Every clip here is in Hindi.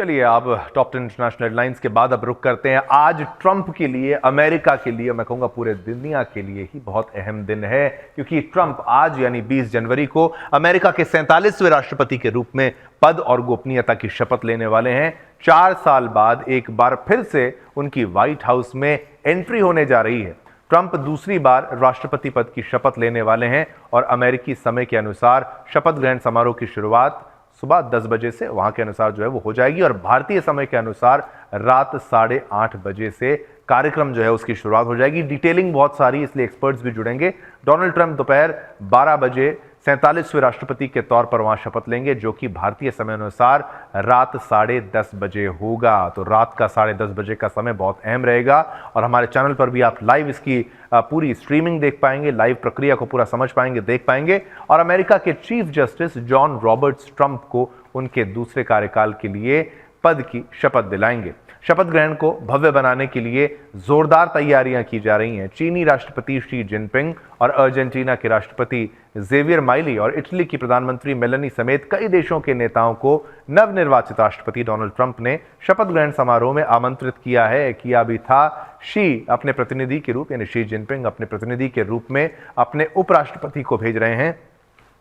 चलिए अब टॉप 10 इंटरनेशनल हेडलाइंस के बाद अब रुक करते हैं। आज ट्रंप के लिए, अमेरिका के लिए, मैं कहूंगा पूरे दुनिया के लिए ही बहुत अहम दिन है, क्योंकि ट्रंप आज यानी 20 जनवरी को अमेरिका के 47वें राष्ट्रपति के रूप में पद और गोपनीयता की शपथ लेने वाले हैं। 4 साल बाद एक बार फिर से उनकी व्हाइट हाउस में एंट्री होने जा रही है। ट्रंप दूसरी बार राष्ट्रपति पद की शपथ लेने वाले हैं और अमेरिकी समय के अनुसार शपथ ग्रहण समारोह की शुरुआत सुबह 10 बजे से वहां के अनुसार जो है वो हो जाएगी और भारतीय समय के अनुसार रात 8:30 बजे से कार्यक्रम जो है उसकी शुरुआत हो जाएगी। डिटेलिंग बहुत सारी, इसलिए एक्सपर्ट्स भी जुड़ेंगे। डोनाल्ड ट्रंप दोपहर 12 बजे 47वें राष्ट्रपति के तौर पर वहां शपथ लेंगे, जो कि भारतीय समय अनुसार रात 10:30 बजे होगा। तो रात का 10:30 बजे का समय बहुत अहम रहेगा और हमारे चैनल पर भी आप लाइव इसकी पूरी स्ट्रीमिंग देख पाएंगे, लाइव प्रक्रिया को पूरा समझ पाएंगे, देख पाएंगे। और अमेरिका के chief justice John Roberts Trump को उनके दूसरे कार्यकाल के लिए पद की शपथ दिलाएंगे। शपथ ग्रहण को भव्य बनाने के लिए जोरदार तैयारियां की जा रही हैं। चीनी राष्ट्रपति शी जिनपिंग और अर्जेंटीना के राष्ट्रपति जेवियर माइली और इटली की प्रधानमंत्री मेलानी समेत कई देशों के नेताओं को नवनिर्वाचित राष्ट्रपति डोनाल्ड ट्रंप ने शपथ ग्रहण समारोह में आमंत्रित किया है। किया भी था। शी अपने प्रतिनिधि के रूप यानी शी जिनपिंग अपने प्रतिनिधि के रूप में अपने उपराष्ट्रपति को भेज रहे हैं।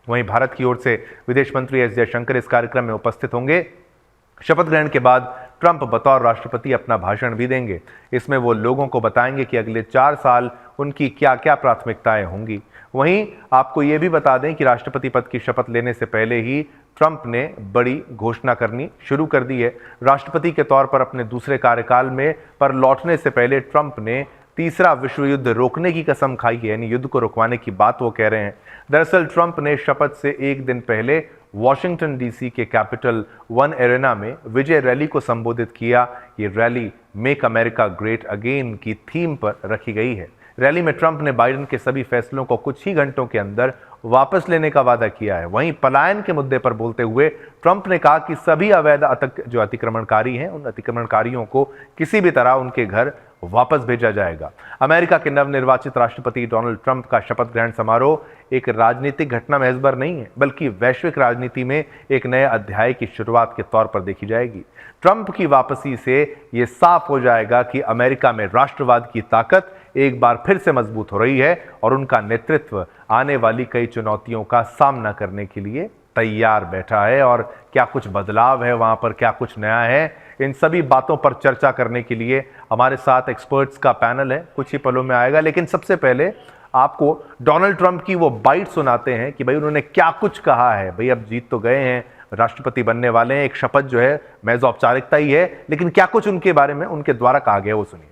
वहीं भारत की ओर से विदेश मंत्री एस जयशंकर इस कार्यक्रम में उपस्थित होंगे। शपथ ग्रहण के बाद ट्रंप बतौर राष्ट्रपति अपना भाषण भी देंगे। इसमें वो लोगों को बताएंगे कि अगले 4 साल उनकी क्या क्या प्राथमिकताएं होंगी। वहीं आपको ये भी बता दें कि राष्ट्रपति पद की शपथ लेने से पहले ही ट्रंप ने बड़ी घोषणा करनी शुरू कर दी है। राष्ट्रपति के तौर पर अपने दूसरे कार्यकाल में पर लौटने से पहले ट्रंप ने तीसरा विश्व युद्ध रोकने की कसम खाई है, यानी युद्ध को रुकवाने की बात वो कह रहे हैं। दरअसल ट्रंप ने शपथ से एक दिन पहले वॉशिंगटन डीसी के कैपिटल वन एरेना में विजय रैली को संबोधित किया। ये rally make America great again की थीम पर रखी गई है। रैली में ट्रंप ने बाइडेन के सभी फैसलों को कुछ ही घंटों के अंदर वापस लेने का वादा किया है। वहीं पलायन के मुद्दे पर बोलते हुए ट्रंप ने कहा कि सभी अवैध जो अतिक्रमणकारी हैं, उन अतिक्रमणकारियों को किसी भी तरह उनके घर वापस भेजा जाएगा। अमेरिका के नवनिर्वाचित राष्ट्रपति डोनाल्ड ट्रंप का शपथ ग्रहण समारोह एक राजनीतिक घटना महज भर नहीं है, बल्कि वैश्विक राजनीति में एक नए अध्याय की शुरुआत के तौर पर देखी जाएगी। ट्रंप की वापसी से यह साफ हो जाएगा कि अमेरिका में राष्ट्रवाद की ताकत एक बार फिर से मजबूत हो रही है और उनका नेतृत्व आने वाली कई चुनौतियों का सामना करने के लिए तैयार बैठा है। और क्या कुछ बदलाव है वहां पर, क्या कुछ नया है, इन सभी बातों पर चर्चा करने के लिए हमारे साथ एक्सपर्ट्स का पैनल है, कुछ ही पलों में आएगा। लेकिन सबसे पहले आपको डोनाल्ड ट्रंप की वो बाइट सुनाते हैं कि भाई उन्होंने क्या कुछ कहा है। भाई अब जीत तो गए हैं, राष्ट्रपति बनने वाले हैं, एक शपथ जो है महज औपचारिकता ही है, लेकिन क्या कुछ उनके बारे में उनके द्वारा कहा गया वो सुनिए।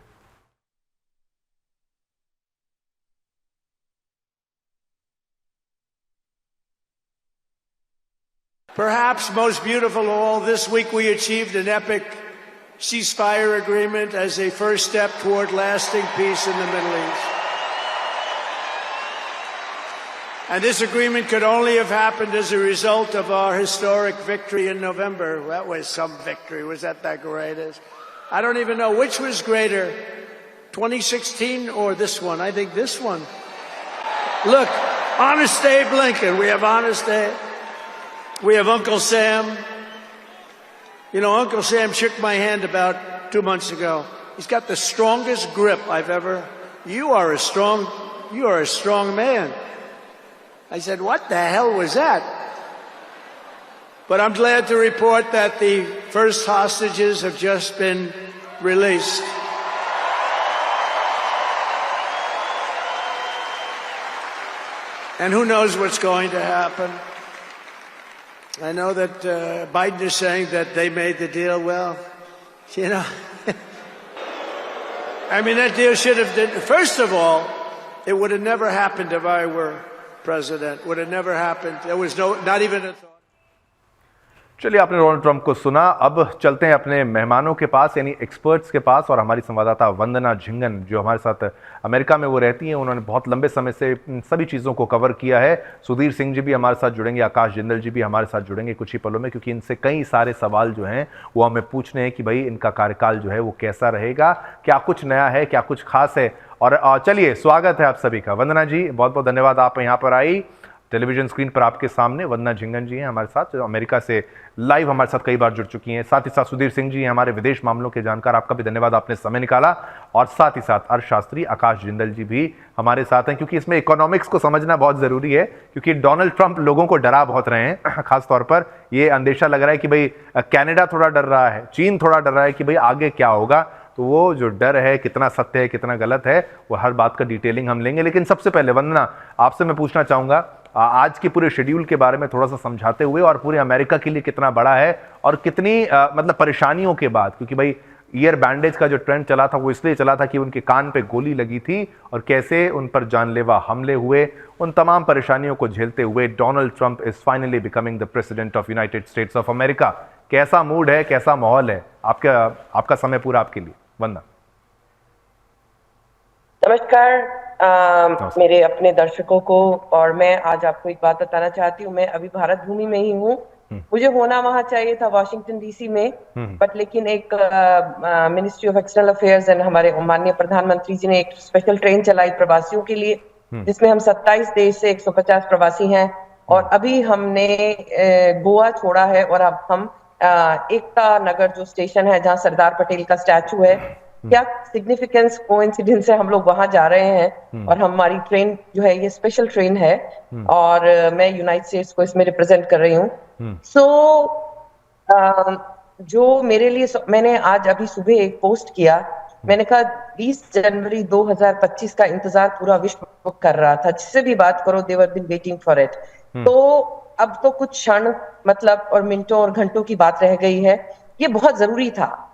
Perhaps most beautiful of all, this week we achieved an epic ceasefire agreement as a first step toward lasting peace in the Middle East. And this agreement could only have happened as a result of our historic victory in November. That was some victory. Was that great? I don't even know which was greater, 2016 or this one. I think this one. Look, Honest Abe Lincoln. We have Honest Abe. We have Uncle Sam. You know, Uncle Sam shook my hand about 2 months ago. He's got the strongest grip I've ever. You are a strong man. I said, what the hell was that? But I'm glad to report that the first hostages have just been released. And who knows what's going to happen? I know that Biden is saying that they made the deal. Well, you know, I mean, that deal should have done. First of all, it would have never happened if I were president. Would have never happened. There was not even a thought. चलिए, आपने डोनाल्ड ट्रंप को सुना। अब चलते हैं अपने मेहमानों के पास यानी एक्सपर्ट्स के पास। और हमारी संवाददाता वंदना झिंगन जो हमारे साथ अमेरिका में वो रहती हैं, उन्होंने बहुत लंबे समय से इन सभी चीज़ों को कवर किया है। सुधीर सिंह जी भी हमारे साथ जुड़ेंगे, आकाश जिंदल जी भी हमारे साथ जुड़ेंगे कुछ ही पलों में, क्योंकि इनसे कई सारे सवाल जो हैं वो हमें पूछने हैं कि भाई इनका कार्यकाल जो है वो कैसा रहेगा, क्या कुछ नया है, क्या कुछ खास है। और चलिए, स्वागत है आप सभी का। वंदना जी, बहुत बहुत धन्यवाद आप यहाँ पर आई। टेलीविजन स्क्रीन पर आपके सामने वंदना झिंगन जी हैं हमारे साथ, जो अमेरिका से लाइव हमारे साथ कई बार जुड़ चुकी हैं। साथ ही साथ सुधीर सिंह जी हैं हमारे विदेश मामलों के जानकार, आपका भी धन्यवाद, आपने समय निकाला। और साथ ही साथ अर्थशास्त्री आकाश जिंदल जी भी हमारे साथ हैं, क्योंकि इसमें इकोनॉमिक्स को समझना बहुत जरूरी है, क्योंकि डोनाल्ड ट्रंप लोगों को डरा बहुत रहे हैं। खासतौर पर ये अंदेशा लग रहा है कि भाई कनाडा थोड़ा डर रहा है, चीन थोड़ा डर रहा है कि भाई आगे क्या होगा। तो वो जो डर है कितना सत्य है कितना गलत है, वो हर बात का डिटेलिंग हम लेंगे। लेकिन सबसे पहले वंदना, आपसे मैं पूछना चाहूंगा आज के पूरे शेड्यूल के बारे में थोड़ा सा समझाते हुए, और पूरे अमेरिका के लिए कितना बड़ा है और कितनी मतलब परेशानियों के बाद, क्योंकि भाई ईयर बैंडेज का जो ट्रेंड चला था वो इसलिए चला था कि उनके कान पे गोली लगी थी, और कैसे उन पर जानलेवा हमले हुए, उन तमाम परेशानियों को झेलते हुए Donald Trump is finally becoming the president of United states of America. कैसा मूड है, कैसा माहौल है? आपका समय पूरा आपके लिए, वंदना। नमस्कार मेरे अपने दर्शकों को, और मैं आज आपको एक बात बताना चाहती हूँ। मैं अभी भारत भूमि में ही हूँ। मुझे होना वहां चाहिए था वाशिंगटन डीसी में, बट लेकिन एक ministry of external affairs and हमारे माननीय प्रधानमंत्री जी ने एक स्पेशल ट्रेन चलाई प्रवासियों के लिए, जिसमें हम 27 देश से 150 प्रवासी हैं। और अभी हमने गोवा छोड़ा है, और अब हम एकता नगर जो स्टेशन है जहाँ सरदार पटेल का स्टैचू है, क्या सिग्निफिकेंस कोइंसिडेंस है, हम लोग वहां जा रहे हैं। और हमारी ट्रेन जो है ये स्पेशल ट्रेन है, और मैं यूनाइटेड स्टेट्स को इसमें रिप्रेजेंट कर रही हूँ। सो जो मेरे लिए मैंने आज अभी सुबह एक पोस्ट किया, मैंने कहा 20 जनवरी 2025 का इंतजार पूरा विश्व कर रहा था, जिससे भी बात करो दे वर बीन वेटिंग फॉर इट। तो अब तो कुछ क्षण मतलब और मिनटों और घंटों की बात रह गई है, ये बहुत जरूरी था।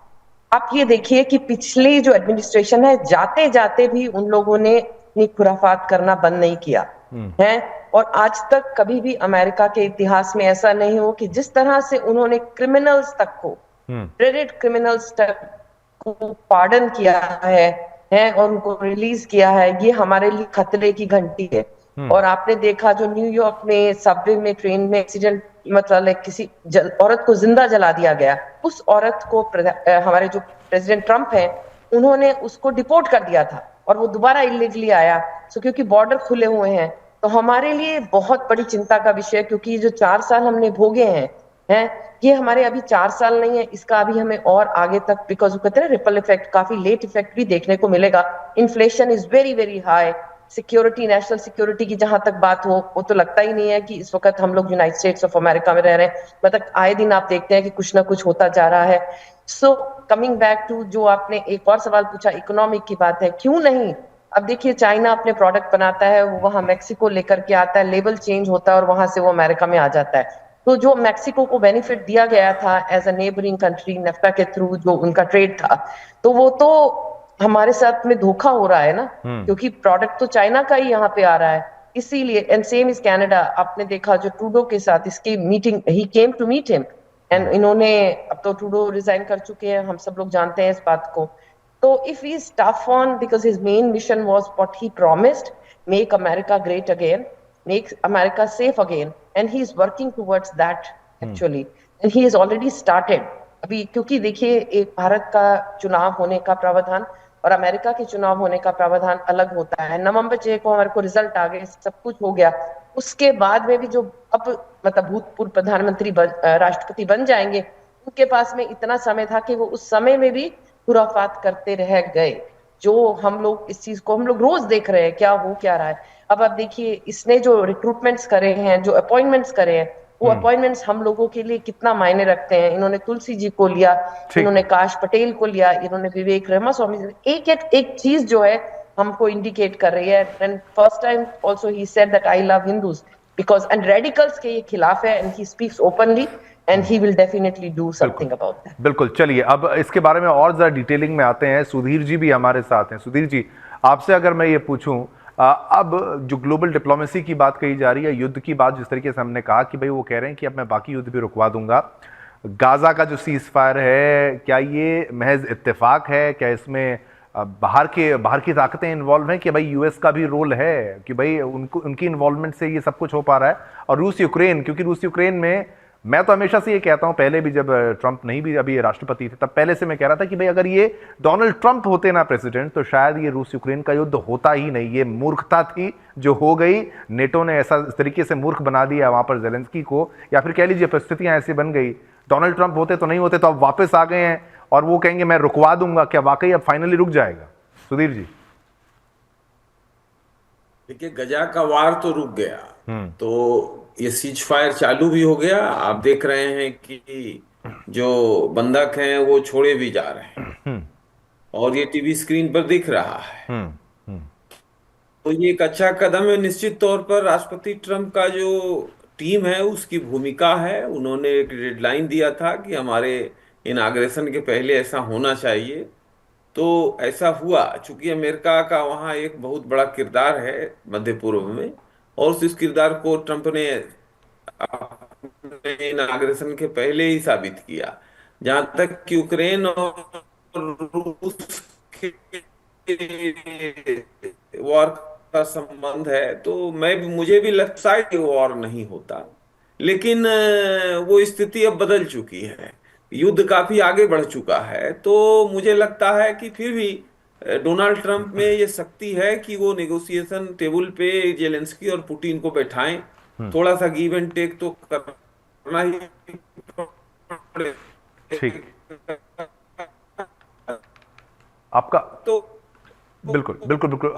आप ये देखिए कि पिछली जो एडमिनिस्ट्रेशन है, जाते जाते भी उन लोगों ने इतनी खुराफात करना बंद नहीं किया है। और आज तक कभी भी अमेरिका के इतिहास में ऐसा नहीं हो कि जिस तरह से उन्होंने क्रिमिनल्स तक को, ड्रेडेड क्रिमिनल्स तक को पार्डन किया है और उनको रिलीज किया है, ये हमारे लिए खतरे की घंटी है। और आपने देखा जो न्यूयॉर्क में सबवे में ट्रेन में एक्सीडेंट, मतलब किसी औरत को जिंदा जला दिया गया, उस औरत को हमारे जो प्रेसिडेंट ट्रंप है उन्होंने उसको डिपोर्ट कर दिया था, और वो दोबारा इलीगली आया। सो क्योंकि बॉर्डर खुले हुए हैं, तो हमारे लिए बहुत बड़ी चिंता का विषय, क्योंकि जो 4 साल हमने भोगे हैं ये हमारे अभी 4 साल नहीं है, इसका अभी हमें और आगे तक, बिकॉज वो कहते हैं रिपल इफेक्ट, काफी लेट इफेक्ट भी देखने को मिलेगा। Inflation is very very high, security, national security की जहां तक बात हो, वो तो लगता ही नहीं है कि इस वक्त हम लोग यूनाइटेड स्टेट्स ऑफ अमेरिका में रह रहे हैं। मतलब आए दिन आप देखते हैं कि कुछ ना कुछ होता जा रहा है। सो कमिंग बैक टू जो आपने एक और सवाल पूछा, इकोनॉमिक की बात है, क्यों नहीं। अब देखिए चाइना अपने प्रोडक्ट बनाता है, वो वहां मैक्सिको लेकर के आता है, लेबल चेंज होता है और वहां से वो अमेरिका में आ जाता है। तो जो मैक्सिको को बेनिफिट दिया गया था as a neighbouring country NEFTA के थ्रू, जो उनका ट्रेड था, तो वो तो हमारे साथ में धोखा हो रहा है ना, क्योंकि प्रोडक्ट तो चाइना का ही यहाँ पे आ रहा है। इसीलिए एंड सेम इज कनाडा। आपने देखा जो ट्रूडो के साथ इसकी meeting, he came to meet him, and इन्होंने, अब तो ट्रूडो रिजाइन कर चुके हैं, हम सब लोग जानते हैं इस बात को। तो if he is tough on, because his main mission was what he promised, make America great again, make America safe again, and he is working towards that actually, and he is already started अभी। क्योंकि देखिए एक भारत का चुनाव होने का प्रावधान और अमेरिका के चुनाव होने का प्रावधान अलग होता है। नवंबर 6 को हमारे को रिजल्ट आ गए, सब कुछ हो गया, उसके बाद में भी जो अब मतलब भूतपूर्व प्रधानमंत्री राष्ट्रपति बन जाएंगे, उनके पास में इतना समय था कि वो उस समय में भी खुराफात करते रह गए। जो हम लोग इस चीज को हम लोग रोज देख रहे हैं, क्या हो क्या रहा है। अब आप देखिए इसने जो रिक्रूटमेंट्स करे हैं, जो अपॉइंटमेंट्स करे हैं, वो अपॉइंटमेंट्स हम लोगों के लिए कितना मायने रखते हैं। इन्होंने तुलसी जी को लिया, इन्होंने काश पटेल को लिया, इन्होंने विवेक रामास्वामी, एक चीज जो है हमको इंडिकेट कर रही है। And first time also he said that I love Hindus because, and radicals के ये खिलाफ है, and he speaks openly and he will definitely do something about that. बिल्कुल, चलिए अब इसके बारे में और ज्यादा डिटेलिंग में आते हैं। सुधीर जी भी हमारे साथ हैं। सुधीर जी, आपसे अगर मैं ये पूछूं, अब जो ग्लोबल डिप्लोमेसी की बात कही जा रही है, युद्ध की बात, जिस तरीके से हमने कहा कि भाई वो कह रहे हैं कि अब मैं बाकी युद्ध भी रुकवा दूंगा, गाजा का जो सीज फायर है, क्या ये महज इत्तेफाक है? क्या इसमें बाहर की ताकतें इन्वॉल्व हैं कि भाई यूएस का भी रोल है कि भाई उनकी इन्वॉल्वमेंट से ये सब कुछ हो पा रहा है? और रूस यूक्रेन, क्योंकि रूस यूक्रेन में मैं तो हमेशा से ये कहता हूं, पहले भी जब ट्रंप नहीं भी अभी राष्ट्रपति थे तब पहले से मैं कह रहा था कि भाई अगर ये डोनाल्ड ट्रंप होते ना प्रेसिडेंट तो शायद ये रूस यूक्रेन का युद्ध होता ही नहीं। ये मूर्खता थी जो हो गई, नेटो ने ऐसा इस तरीके से मूर्ख बना दिया वहां पर जेलेंस्की को, या फिर कह लीजिए परिस्थितियां ऐसी बन गई। डोनाल्ड ट्रंप होते तो नहीं होते, तो अब वापस आ गए हैं और वो कहेंगे मैं रुकवा दूंगा। क्या वाकई अब फाइनली रुक जाएगा? सुधीर जी। देखिए, गजा का वार तो रुक गया, तो ये सीज फायर चालू भी हो गया। आप देख रहे हैं कि जो बंधक हैं वो छोड़े भी जा रहे हैं और ये टीवी स्क्रीन पर दिख रहा है। तो ये एक अच्छा कदम है। निश्चित तौर पर राष्ट्रपति ट्रंप का जो टीम है उसकी भूमिका है। उन्होंने एक डेडलाइन दिया था कि हमारे इनाग्रेशन के पहले ऐसा होना चाहिए, तो ऐसा हुआ। चूंकि अमेरिका का वहाँ एक बहुत बड़ा किरदार है मध्य पूर्व में, और उस किरदार को ट्रंप ने अपने इनाग्रेशन के पहले ही साबित किया। जहां तक कि यूक्रेन और रूस के वॉर का संबंध है, तो मुझे भी लगता शायद वॉर नहीं होता, लेकिन वो स्थिति अब बदल चुकी है। युद्ध काफी आगे बढ़ चुका है, तो मुझे लगता है कि फिर भी डोनाल्ड ट्रंप में ये शक्ति है कि वो नेगोशिएशन टेबल पे जेलेंस्की और पुतिन को बैठाएं। थोड़ा सा गिव एंड टेक तो करना ही पड़ेगा। ठीक, आपका तो बिल्कुल बिल्कुल बिल्कुल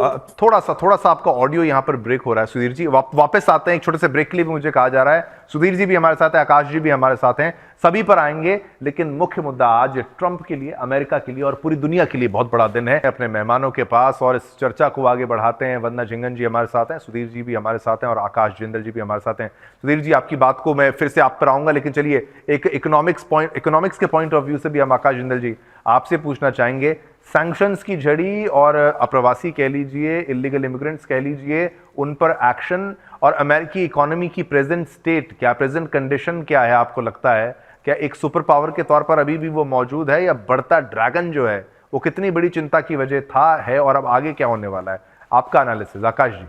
थोड़ा सा आपका ऑडियो यहां पर ब्रेक हो रहा है सुधीर जी। वापस आते हैं, एक छोटे से ब्रेक के लिए भी मुझे कहा जा रहा है। सुधीर जी भी हमारे साथ है, आकाश जी भी हमारे साथ हैं, सभी पर आएंगे। लेकिन मुख्य मुद्दा आज ट्रंप के लिए, अमेरिका के लिए और पूरी दुनिया के लिए बहुत बड़ा दिन है। अपने मेहमानों के पास और इस चर्चा को आगे बढ़ाते हैं। वंदना झिंगन जी हमारे साथ हैं, सुधीर जी भी हमारे साथ हैं और आकाश जिंदल जी भी हमारे साथ हैं। सुधीर जी, आपकी बात को मैं फिर से आप पर आऊंगा, लेकिन चलिए एक इकोनॉमिक्स के पॉइंट ऑफ व्यू से भी हम आकाश जिंदल जी आपसे पूछना चाहेंगे। सैंक्शंस की झड़ी और अप्रवासी कह लीजिए, इलीगल इमिग्रेंट्स कह लीजिए, उन पर एक्शन और अमेरिकी इकोनॉमी की प्रेजेंट स्टेट क्या, प्रेजेंट कंडीशन क्या है? आपको लगता है क्या एक सुपर पावर के तौर पर अभी भी वो मौजूद है, या बढ़ता ड्रैगन जो है वो कितनी बड़ी चिंता की वजह था, है और अब आगे क्या होने वाला है? आपका एनालिसिस आकाश जी।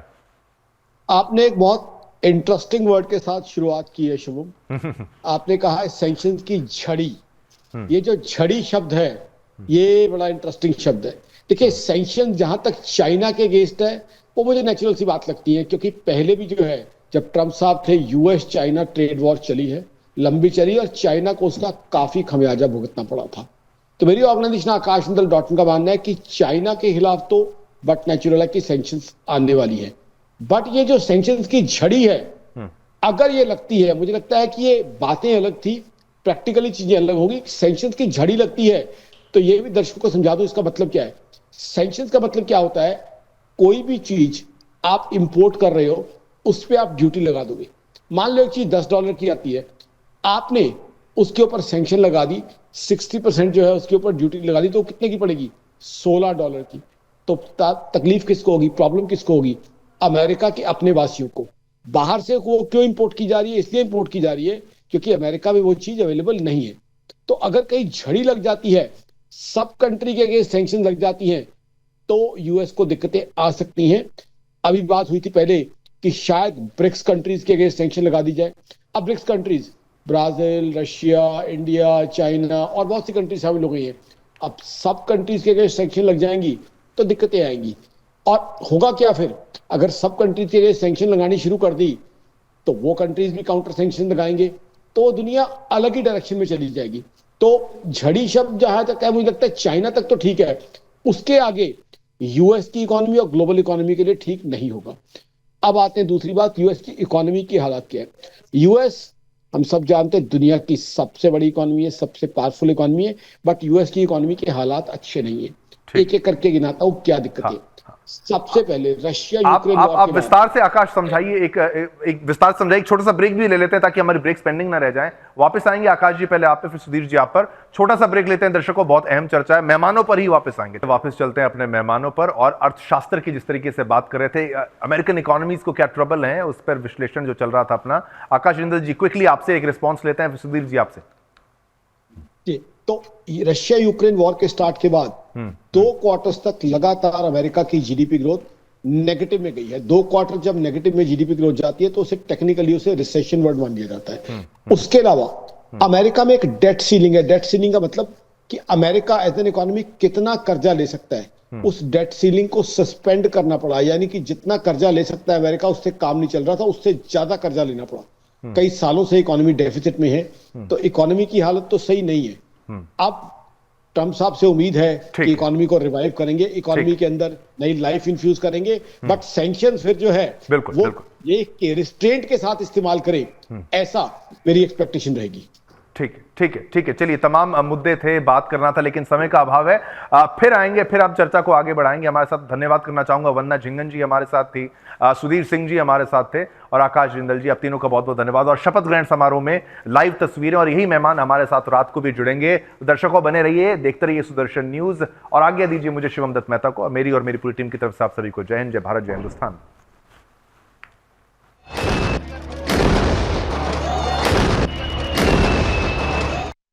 आपने एक बहुत इंटरेस्टिंग वर्ड के साथ शुरुआत की है शुभम। आपने कहा है सैंक्शंस की झड़ी। ये जो झड़ी शब्द है ये बड़ा इंटरेस्टिंग शब्द है। देखिए, सैंक्शन जहां तक चाइना के अगेंस्ट है वो मुझे नेचुरल सी बात लगती है, क्योंकि पहले भी जो है जब ट्रंप साहब थे यूएस चाइना ट्रेड वॉर चली है, लंबी चली, और चाइना को उसका काफी खमियाजा भुगतना पड़ा था। तो मेरी ऑर्गेनाइजेशन आकाशंदल.in का मानना है कि चाइना के खिलाफ तो बट नेचुरल है कि सैंक्शंस आने वाली है, बट ये जो सैंक्शंस की झड़ी है अगर ये लगती है, मुझे लगता है कि ये बातें अलग थी, प्रैक्टिकली चीजें अलग होगी। सैंक्शंस की झड़ी लगती है तो ये भी दर्शकों को समझा दो इसका मतलब क्या है। सैंक्शंस का मतलब क्या होता है? कोई भी चीज आप इंपोर्ट कर रहे हो उस पर आप ड्यूटी लगा दोगे। मान लो एक चीज $10 की आती है, आपने उसके ऊपर सैंक्शन लगा दी, 60% जो है उसके ऊपर ड्यूटी लगा दी, तो कितने की पड़ेगी? $16 की। तो तकलीफ किसको होगी, प्रॉब्लम किसको होगी? अमेरिका के अपने वासियों को। बाहर से वो क्यों इंपोर्ट की जा रही है? इसलिए इंपोर्ट की जा रही है क्योंकि अमेरिका में वो चीज अवेलेबल नहीं है। तो अगर कहीं झड़ी लग जाती है, सब कंट्री के अगेंस्ट सैंक्शन लग जाती हैं, तो यूएस को दिक्कतें आ सकती हैं। अभी बात हुई थी पहले कि शायद ब्रिक्स कंट्रीज के अगेंस्ट सैंक्शन लगा दी जाए। अब BRICS countries Brazil, Russia, India, China और बहुत सी कंट्रीज शामिल हो गई हैं। अब सब कंट्रीज के अगेंस्ट सैंक्शन लग जाएंगी तो दिक्कतें आएंगी। और होगा क्या फिर? अगर सब कंट्रीज के अगेंस्ट सैंक्शन लगानी शुरू कर दी तो वो कंट्रीज भी काउंटर सैंक्शन लगाएंगे, तो दुनिया अलग ही डायरेक्शन में चली जाएगी। तो झड़ी शब्द जहां तक है, मुझे लगता है चाइना तक तो ठीक है, उसके आगे यूएस की इकोनॉमी और ग्लोबल इकोनॉमी के लिए ठीक नहीं होगा। अब आते हैं दूसरी बात, यूएस की इकोनॉमी की हालत क्या है। यूएस हम सब जानते हैं दुनिया की सबसे बड़ी इकोनॉमी है, सबसे पावरफुल इकोनॉमी है, बट यूएस की इकोनॉमी के हालात अच्छे नहीं है। एक एक करके गिनाता हूं क्या दिक्कत है। सबसे पहले रशिया यूक्रेन वॉर आप विस्तार से आकाश समझाइए, एक विस्तार से समझाइए। छोटा सा ब्रेक भी ले लेते हैं ताकि हमारी ब्रेक्स पेंडिंग ना रह जाएं। वापस आएंगे आकाश जी, पहले आप पे, फिर सुधीर जी आप पर। छोटा सा ब्रेक लेते हैं दर्शकों, बहुत अहम चर्चा है, मेहमानों पर ही वापस आएंगे। तो वापस चलते हैं अपने मेहमानों पर और अर्थशास्त्र की जिस तरीके से बात कर रहे थे, अमेरिकन इकोनॉमीज को क्या ट्रबल है उस पर विश्लेषण जो चल रहा था अपना। आकाश जिंदल जी क्विकली आपसे एक रिस्पॉन्स लेते हैं, फिर सुधीर जी आपसे। तो रशिया यूक्रेन वॉर के स्टार्ट के बाद 2 क्वार्टर्स तक लगातार अमेरिका की जीडीपी ग्रोथ नेगेटिव में गई है। 2 क्वार्टर जब नेगेटिव में जीडीपी ग्रोथ जाती है तो उसे टेक्निकली उसे रिसेशन वर्ड मान लिया जाता है। उसके अलावा अमेरिका में एक डेट सीलिंग है। डेट सीलिंग का मतलब कि अमेरिका एज एन इकोनॉमी कितना कर्जा ले सकता है, उस डेट सीलिंग को सस्पेंड करना पड़ा, यानी कि जितना कर्जा ले सकता है अमेरिका उससे काम नहीं चल रहा था, उससे ज्यादा कर्जा लेना पड़ा। कई सालों से इकोनॉमी डेफिसिट में है, तो इकोनॉमी की हालत तो सही नहीं है। अब ट्रम्प साहब से उम्मीद है कि इकोनॉमी को रिवाइव करेंगे, इकोनॉमी के अंदर नई लाइफ इन्फ्यूज करेंगे, बट सैंक्शंस फिर जो है वो ये रिस्ट्रेंट के साथ इस्तेमाल करें, ऐसा मेरी एक्सपेक्टेशन रहेगी। ठीक है। चलिए, तमाम मुद्दे थे, बात करना था, लेकिन समय का अभाव है। फिर आएंगे, फिर आप चर्चा को आगे बढ़ाएंगे। हमारे साथ धन्यवाद करना चाहूंगा, वंदना झिंगन जी हमारे साथ थी, सुधीर सिंह जी हमारे साथ थे, और आकाश जिंदल जी। आप तीनों का बहुत बहुत धन्यवाद। और शपथ ग्रहण समारोह में लाइव तस्वीरें और यही मेहमान हमारे साथ रात को भी जुड़ेंगे। दर्शकों, बने रहिए, देखते रहिए सुदर्शन न्यूज, और आज्ञा दीजिए मुझे, शिवम दत्त मेहता को, मेरी और मेरी पूरी टीम की तरफ से आप सभी को जय हिंद, जय भारत, जय हिंदुस्तान।